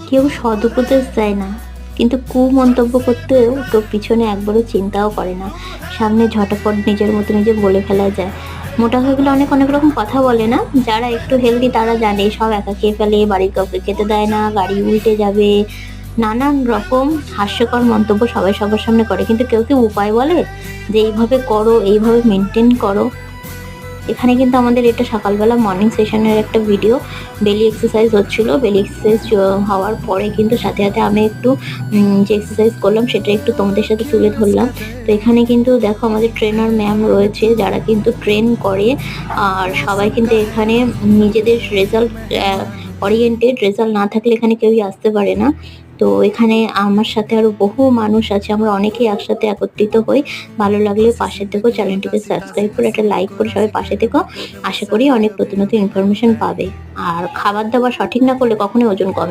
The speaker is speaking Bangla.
কেউ সদুপদেশ দেয় না, কিন্তু কুমন্তব্য করতেও তো পিছনে একবারও চিন্তাও করে না, সামনে ঝটাপট নিজের মতো নিজে বলে ফেলা যায়। মোটা হয়ে গেলে অনেক অনেক রকম কথা বলে না, যারা একটু হেলদি তারা জানে সব একা খেয়ে ফেলে, বাড়ির কাউকে খেতে দেয় না, গাড়ি উল্টে যাবে, নানান রকম হাস্যকর মন্তব্য সবাই সবার সামনে করে, কিন্তু কেউ কি উপায় বলে যে এইভাবে করো, এইভাবে মেনটেন করো? এখানে কিন্তু আমাদের এটা সকালবেলা মর্নিং সেশনের একটা ভিডিও, বেলি এক্সারসাইজ হচ্ছিল। বেলি এক্সারসাইজ হওয়ার পরে কিন্তু সাথে সাথে আমি একটু যে এক্সারসাইজ করলাম সেটা একটু তোমাদের সাথে তুলে ধরলাম। তো এখানে কিন্তু দেখো আমাদের ট্রেনার ম্যাম রয়েছে যারা কিন্তু ট্রেন করে, আর সবাই কিন্তু এখানে নিজেদের রেজাল্ট ওরিয়েন্টেড, রেজাল্ট না থাকলে এখানে কেউই আসতে পারে না। তো এখানে আমার সাথে আরো বহু মানুষ আছে, আমরা অনেকেই একসাথে একত্রিত হই। ভালো লাগলে পাশে থেকো, চ্যানেলটিকে সাবস্ক্রাইব করে একটা লাইক করে সবাই পাশে থেকো। আশা করি অনেক নতুন নতুন ইনফরমেশন পাবে। আর খাবার দাবার সঠিক না করলে কখনোই ওজন কমে